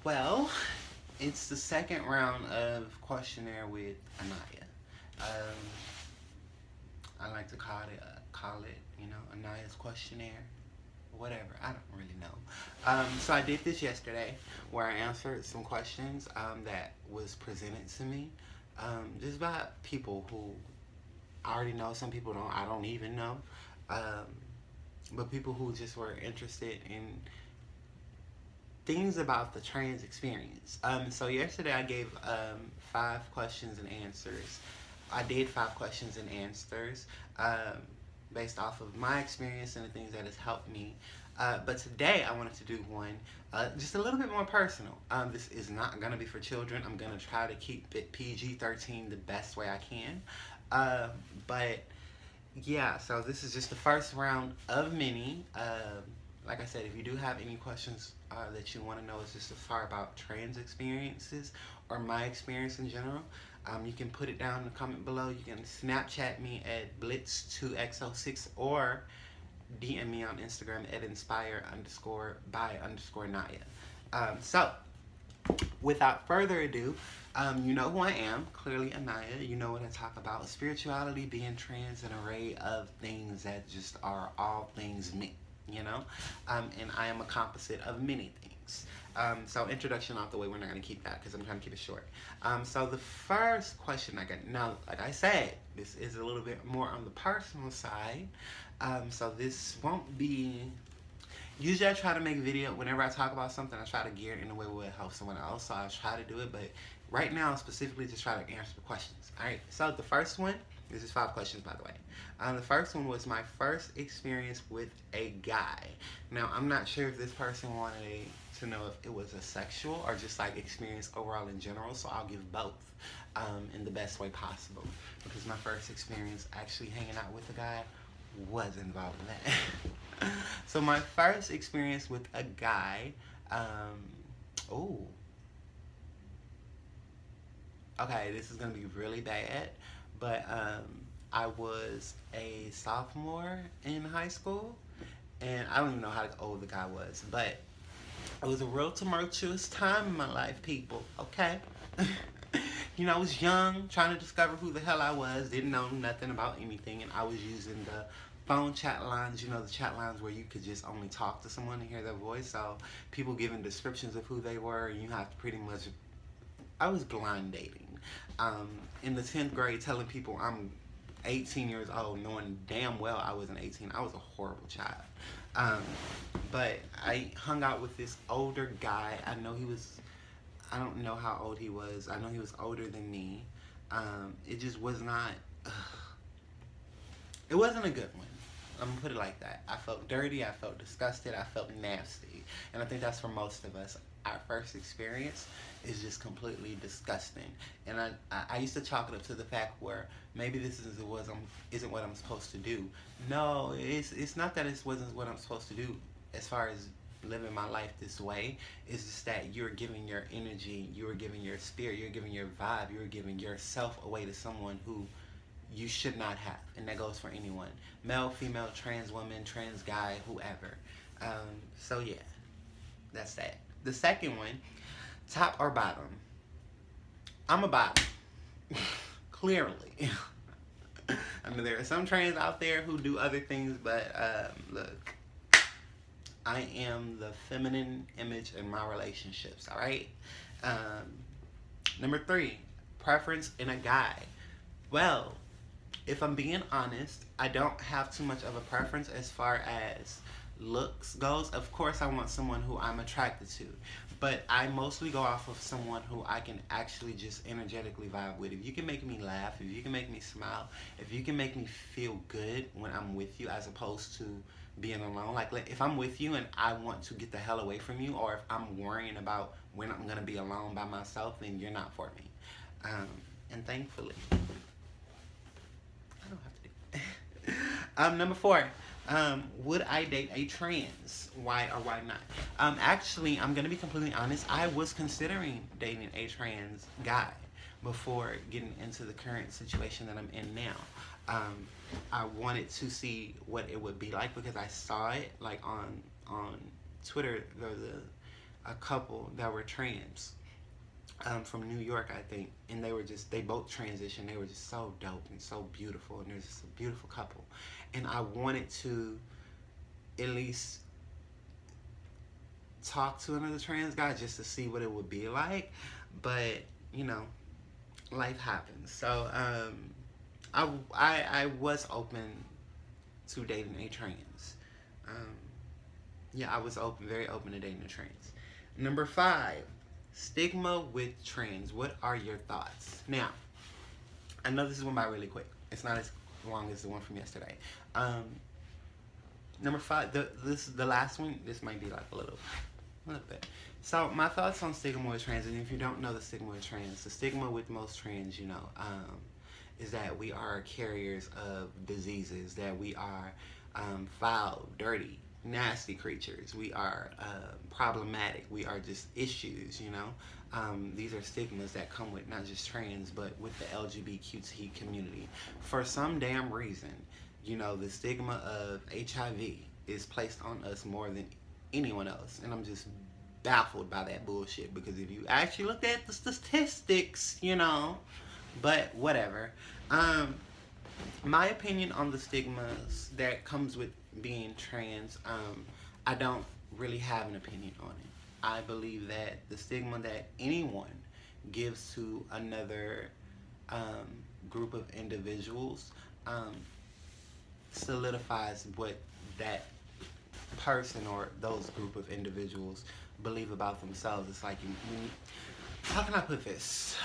Well, it's the second round of questionnaire with Anaya. Um, I like to call it, Anaya's questionnaire, whatever. I don't really know. So I did this yesterday, where I answered some questions that was presented to me, just by people who I already know. Some people don't. I don't even know, um, but people who just were interested in things about the trans experience. So yesterday I gave 5 questions and answers. I did 5 questions and answers um, based off of my experience and the things that has helped me. But today I wanted to do one just a little bit more personal. This is not going to be for children. I'm going to try to keep it PG-13 the best way I can. Uh, but yeah, so this is just the first round of many. Like I said, if you do have any questions that you want to know, it's just as far about trans experiences or my experience in general, you can put it down in the comment below. You can Snapchat me at Blitz2X06 or DM me on Instagram at inspire_by_Naya. So, without further ado, you know who I am, clearly Anaya. You know what I talk about. Spirituality, being trans, an array of things that just are all things me, you know? And I am a composite of many things. So introduction out the way, we're not going to keep that because I'm trying to keep it short. So the first question I got, now, like I said, this is a little bit more on the personal side. So this won't be. Usually I try to make video, whenever I talk about something, I try to gear it in a way where it helps someone else, so I try to do it, but right now, specifically, just try to answer the questions. Alright, so the first one, this is 5 questions, by the way. The first one was my first experience with a guy. Now, I'm not sure if this person wanted to know if it was a sexual or just like experience overall in general, so I'll give both in the best way possible, because my first experience actually hanging out with a guy was involved in that. So my first experience with a guy, oh, okay, this is gonna be really bad, but I was a sophomore in high school, and I don't even know how old the guy was, but it was a real tumultuous time in my life, people. Okay. I was young, trying to discover who the hell I was, didn't know nothing about anything, and I was using the phone chat lines, the chat lines where you could just only talk to someone and hear their voice. So people giving descriptions of who they were, and you have to pretty much. I was blind dating. In the 10th grade, telling people I'm 18 years old, knowing damn well I wasn't 18. I was a horrible child. But I hung out with this older guy. I don't know how old he was. I know he was older than me. It just was not, it wasn't a good one. I'm gonna put it like that. I felt dirty, I felt disgusted, I felt nasty. And I think that's for most of us. Our first experience is just completely disgusting. And I used to chalk it up to the fact where maybe this isn't what I'm supposed to do. No, it's not that it wasn't what I'm supposed to do as far as living my life this way. It's just that you're giving your energy, you're giving your spirit, you're giving your vibe, you're giving yourself away to someone who you should not have. And that goes for anyone. Male, female, trans woman, trans guy, whoever. So yeah, that's that. The second one, top or bottom? I'm a bottom. Clearly. I mean, there are some trans out there who do other things, but look, I am the feminine image in my relationships, alright? Number 3, preference in a guy. Well, if I'm being honest, I don't have too much of a preference as far as looks goes. Of course, I want someone who I'm attracted to, but I mostly go off of someone who I can actually just energetically vibe with. If you can make me laugh, if you can make me smile, if you can make me feel good when I'm with you, as opposed to being alone. Like if I'm with you and I want to get the hell away from you, or if I'm worrying about when I'm gonna be alone by myself, then you're not for me. And thankfully, I don't have to do it. Number 4, would I date a trans? Why or why not? Actually, I'm gonna be completely honest. I was considering dating a trans guy before getting into the current situation that I'm in now. I wanted to see what it would be like because I saw it like on Twitter. There was a couple that were trans, from New York, I think, and they both transitioned. They were just so dope and so beautiful, and they're just a beautiful couple. And I wanted to at least talk to another trans guy just to see what it would be like, but you know, life happens. So I was open to dating a trans. Um, yeah, I was very open to dating a trans. Number 5, stigma with trans. What are your thoughts? Now, I know this is one by really quick. It's not as long as the one from yesterday. Number 5, the last one. This might be like a little bit. So my thoughts on stigma with trans, and if you don't know the stigma with trans, the stigma with most trans, is that we are carriers of diseases, that we are foul, dirty, nasty creatures. We are problematic. We are just issues, These are stigmas that come with not just trans, but with the LGBTQ community. For some damn reason, the stigma of HIV is placed on us more than anyone else. And I'm just baffled by that bullshit, because if you actually look at the statistics, but whatever. My opinion on the stigmas that comes with being trans, I don't really have an opinion on it. I believe that the stigma that anyone gives to another group of individuals solidifies what that person or those group of individuals believe about themselves. It's like, how can I put this?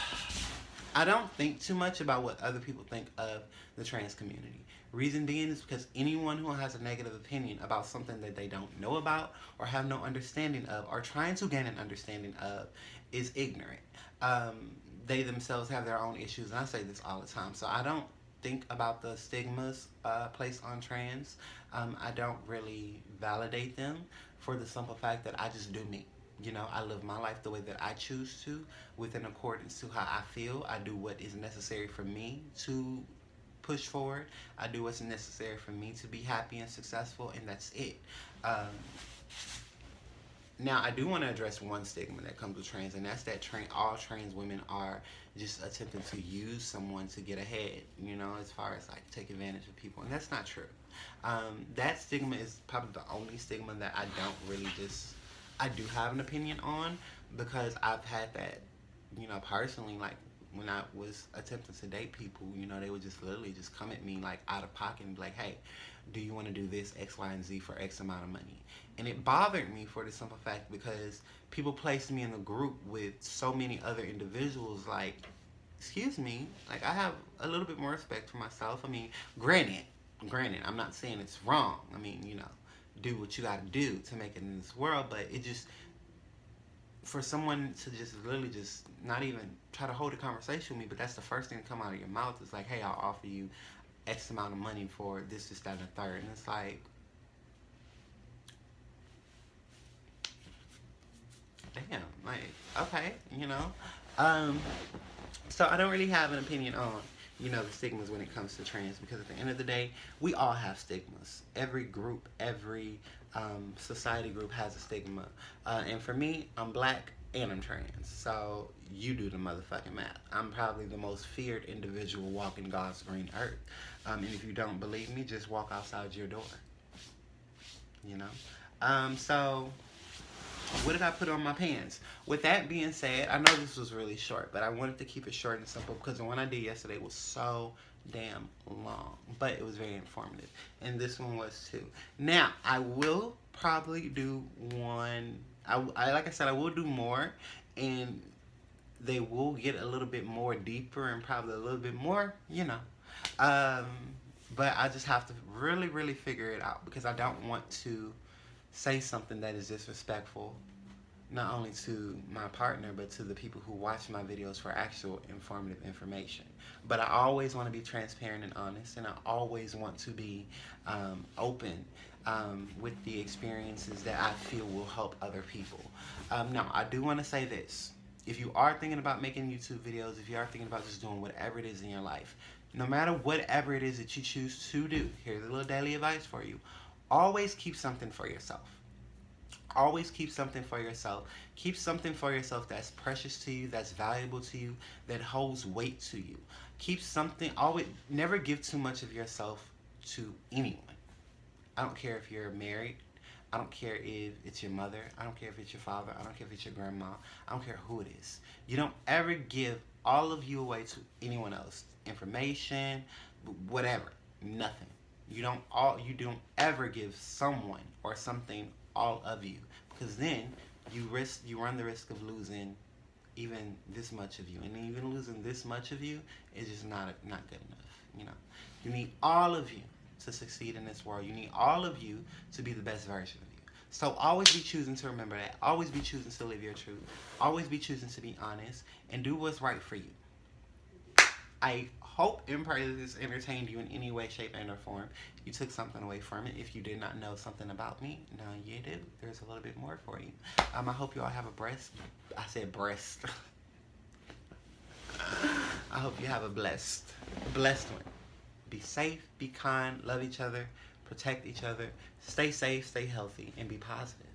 I don't think too much about what other people think of the trans community. Reason being is because anyone who has a negative opinion about something that they don't know about or have no understanding of, or trying to gain an understanding of, is ignorant. They themselves have their own issues, and I say this all the time. So I don't think about the stigmas placed on trans. I don't really validate them, for the simple fact that I just do me. I live my life the way that I choose to, within accordance to how I feel. I do what is necessary for me to push forward. I do what's necessary for me to be happy and successful, and that's it. Now, I do want to address one stigma that comes with trans, and that's that all trans women are just attempting to use someone to get ahead, as far as like take advantage of people, and that's not true. That stigma is probably the only stigma that I do have an opinion on, because I've had that, personally, like when I was attempting to date people, they would just literally just come at me like out of pocket and be like, hey, do you want to do this X, Y, and Z for X amount of money? And it bothered me for the simple fact because people placed me in a group with so many other individuals. Like, excuse me, like I have a little bit more respect for myself. I mean, granted, I'm not saying it's wrong. I mean, do what you got to do to make it in this world, but it just, for someone to just literally just not even try to hold a conversation with me, but that's the first thing to come out of your mouth. It's like, hey, I'll offer you X amount of money for this, that, and the third. And it's like, damn, like, okay, so I don't really have an opinion on, the stigmas when it comes to trans, because at the end of the day, we all have stigmas. Every group, every society group has a stigma. And for me, I'm black and I'm trans. So you do the motherfucking math. I'm probably the most feared individual walking God's green earth. And if you don't believe me, just walk outside your door. So what did I put on my pants? With that being said, I know this was really short, but I wanted to keep it short and simple because the one I did yesterday was so damn long, but it was very informative, and this one was too. Now, I will probably do one. I like I said, I will do more, and they will get a little bit more deeper and probably a little bit more, but I just have to really, really figure it out, because I don't want to say something that is disrespectful, not only to my partner, but to the people who watch my videos for actual informative information. But I always want to be transparent and honest, and I always want to be open with the experiences that I feel will help other people. Now, I do want to say this. If you are thinking about making YouTube videos, if you are thinking about just doing whatever it is in your life, no matter whatever it is that you choose to do, here's a little daily advice for you. Always keep something for yourself. Always keep something for yourself. Keep something for yourself that's precious to you, that's valuable to you, that holds weight to you. Keep something, always, never give too much of yourself to anyone. I don't care if you're married. I don't care if it's your mother. I don't care if it's your father. I don't care if it's your grandma. I don't care who it is. You don't ever give all of you away to anyone else. Information, whatever, nothing. You don't ever give someone or something all of you, because then you run the risk of losing even this much of you, and even losing this much of you is just not good enough. You need all of you to succeed in this world. You need all of you to be the best version of you. So always be choosing to remember that. Always be choosing to live your truth. Always be choosing to be honest and do what's right for you. I hope and pray that this entertained you in any way, shape, and or form. You took something away from it. If you did not know something about me, now you do. There's a little bit more for you. I hope you all have a breast. I said breast. I hope you have a blessed one. Be safe, be kind, love each other, protect each other, stay safe, stay healthy, and be positive.